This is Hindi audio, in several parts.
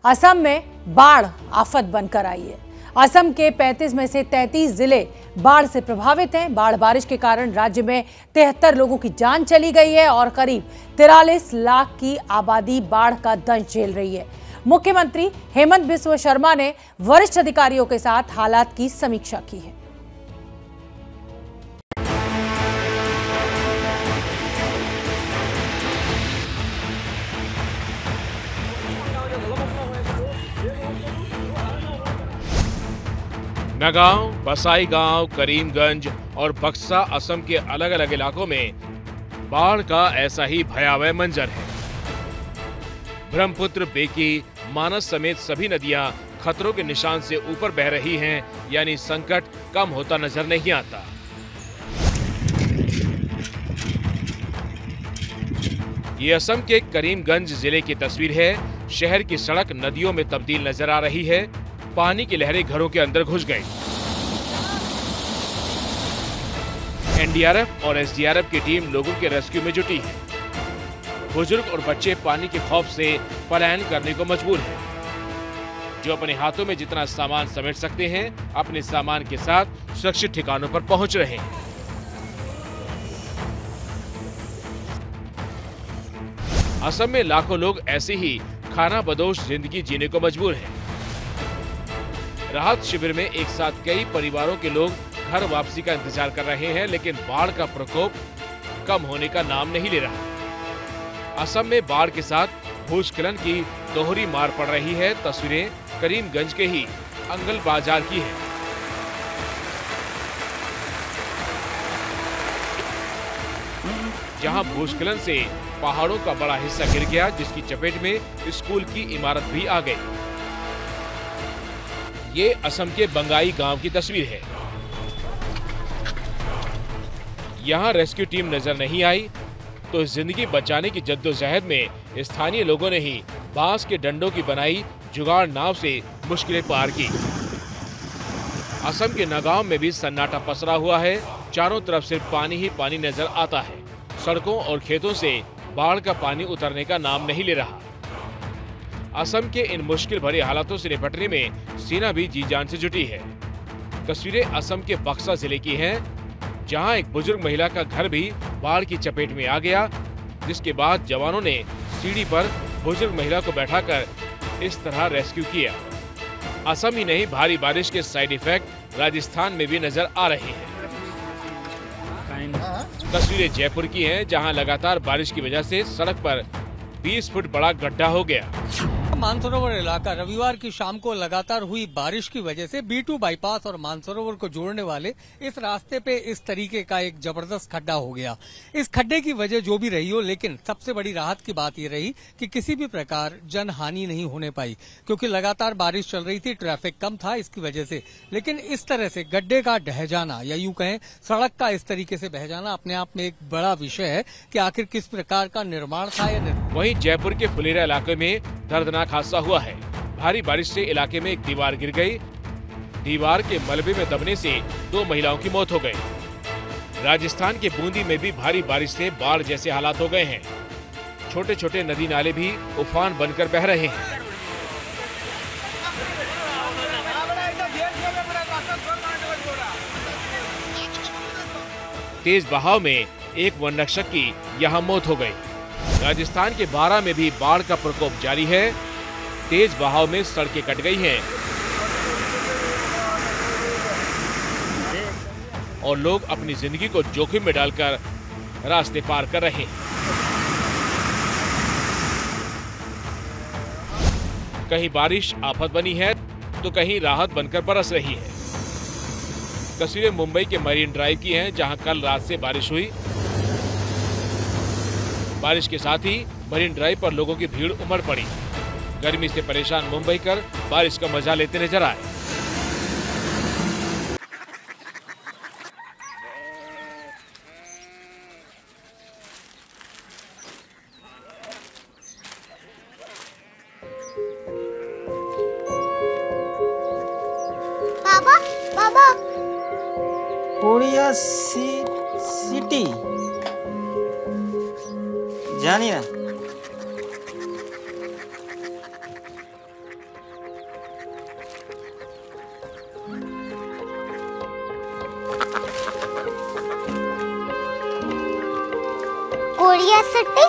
असम में बाढ़ आफत बनकर आई है। असम के 35 में से 33 जिले बाढ़ से प्रभावित हैं। बाढ़ बारिश के कारण राज्य में 73 लोगों की जान चली गई है और करीब 43 लाख की आबादी बाढ़ का दंश झेल रही है। मुख्यमंत्री हेमंत बिस्वा शर्मा ने वरिष्ठ अधिकारियों के साथ हालात की समीक्षा की है। नगांव, बसाईगांव, करीमगंज और बक्सा असम के अलग अलग इलाकों में बाढ़ का ऐसा ही भयावह मंजर है। ब्रह्मपुत्र, बेकी, मानस समेत सभी नदियां खतरों के निशान से ऊपर बह रही हैं, यानी संकट कम होता नजर नहीं आता। ये असम के करीमगंज जिले की तस्वीर है। शहर की सड़क नदियों में तब्दील नजर आ रही है। पानी की लहरें घरों के अंदर घुस गई। एनडीआरएफ और एसडीआरएफ की टीम लोगों के रेस्क्यू में जुटी है। बुजुर्ग और बच्चे पानी के खौफ से पलायन करने को मजबूर हैं। जो अपने हाथों में जितना सामान समेट सकते हैं, अपने सामान के साथ सुरक्षित ठिकानों पर पहुंच रहे हैं। असम में लाखों लोग ऐसे ही खाना बदोश जिंदगी जीने को मजबूर हैं। राहत शिविर में एक साथ कई परिवारों के लोग घर वापसी का इंतजार कर रहे हैं, लेकिन बाढ़ का प्रकोप कम होने का नाम नहीं ले रहा। असम में बाढ़ के साथ भूस्खलन की दोहरी मार पड़ रही है। तस्वीरें करीमगंज के ही अंगल बाजार की है। जहां भूस्खलन से पहाड़ों का बड़ा हिस्सा गिर गया, जिसकी चपेट में स्कूल की इमारत भी आ गई। ये असम के बंगाई गांव की तस्वीर है। यहाँ रेस्क्यू टीम नजर नहीं आई तो जिंदगी बचाने की जद्दोजहद में स्थानीय लोगों ने ही बांस के डंडों की बनाई जुगाड़ नाव से मुश्किलें पार की। असम के नगांव में भी सन्नाटा पसरा हुआ है। चारों तरफ सिर्फ पानी ही पानी नजर आता है। सड़कों और खेतों से बाढ़ का पानी उतरने का नाम नहीं ले रहा। असम के इन मुश्किल भरे हालातों से निपटने में सेना भी जी जान से जुटी है। तस्वीरें असम के बक्सा जिले की हैं, जहां एक बुजुर्ग महिला का घर भी बाढ़ की चपेट में आ गया, जिसके बाद जवानों ने सीढ़ी पर बुजुर्ग महिला को बैठाकर इस तरह रेस्क्यू किया। असम ही नहीं, भारी बारिश के साइड इफेक्ट राजस्थान में भी नजर आ रहे हैं। तस्वीरें जयपुर की हैं, जहां लगातार बारिश की वजह से सड़क पर 20 फुट बड़ा गड्ढा हो गया। मानसरोवर इलाका रविवार की शाम को लगातार हुई बारिश की वजह से B2 बाईपास और मानसरोवर को जोड़ने वाले इस रास्ते पे इस तरीके का एक जबरदस्त खड्डा हो गया। इस खड्डे की वजह जो भी रही हो, लेकिन सबसे बड़ी राहत की बात ये रही कि किसी भी प्रकार जन हानि नहीं होने पाई, क्योंकि लगातार बारिश चल रही थी, ट्रैफिक कम था इसकी वजह से। लेकिन इस तरह से गड्ढे का ढह जाना या यूं कहें सड़क का इस तरीके से बह जाना अपने आप में एक बड़ा विषय है कि आखिर किस प्रकार का निर्माण था। वहीं जयपुर के फुलेरा इलाके में दर्दनाक हादसा हुआ है। भारी बारिश से इलाके में एक दीवार गिर गई। दीवार के मलबे में दबने से 2 महिलाओं की मौत हो गई। राजस्थान के बूंदी में भी भारी बारिश से बाढ़ जैसे हालात हो गए हैं। छोटे छोटे नदी नाले भी उफान बनकर बह रहे हैं। तेज बहाव में एक वनरक्षक की यहाँ मौत हो गई। राजस्थान के बारां में भी बाढ़ का प्रकोप जारी है। तेज बहाव में सड़कें कट गई हैं और लोग अपनी जिंदगी को जोखिम में डालकर रास्ते पार कर रहे हैं। कहीं बारिश आफत बनी है तो कहीं राहत बनकर बरस रही है। तस्वीरें मुंबई के मरीन ड्राइव की हैं, जहां कल रात से बारिश हुई। बारिश के साथ ही मरीन ड्राइव पर लोगों की भीड़ उमड़ पड़ी। गर्मी से परेशान मुंबईकर बारिश का मजा लेते नजर आए। बाबा, बाबा, पूर्णिया सिटी जानी ना कोरिया सिटी।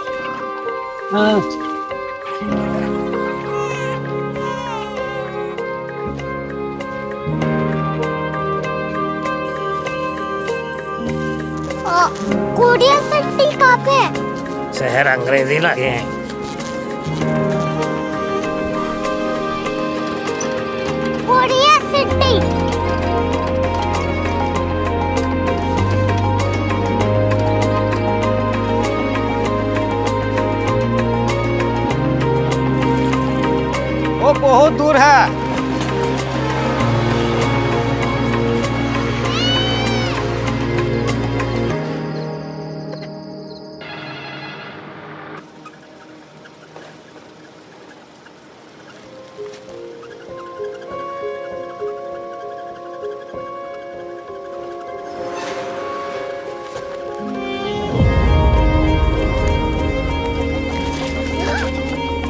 कोरिया सिटी कहाँ पे है? शहर अंग्रेजी लगे हैं। Korea city. वो बहुत दूर है।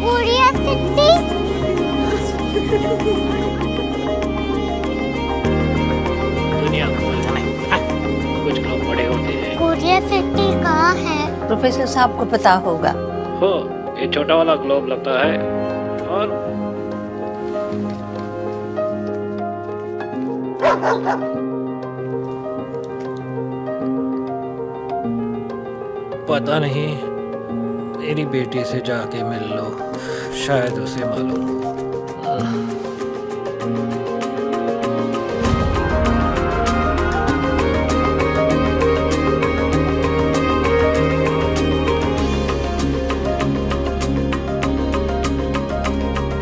Korea city. दुनिया कुछ लोग बड़े होते हैं। कोरिया सिटी कहाँ है? प्रोफेसर साहब को पता होगा। हो, ये छोटा वाला ग्लोब लगता है। और पता नहीं, मेरी बेटी से जाके मिल लो, शायद उसे मालूम हो।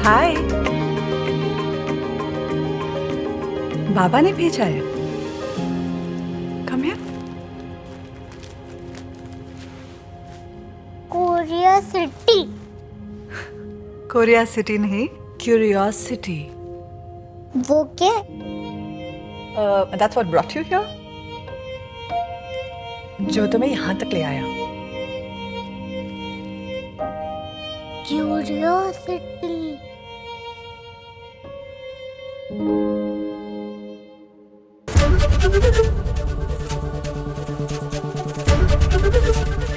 हाय, बाबा ने भेजा है। Come here. Korea city. Korea city नहीं, क्यूरियोसिटी। वो क्या? That's what brought you here? जो तुम्हें यहाँ तक ले आया। क्यूरियोसिटी।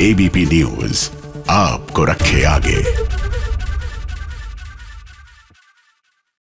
एबीपी न्यूज आपको रखे आगे।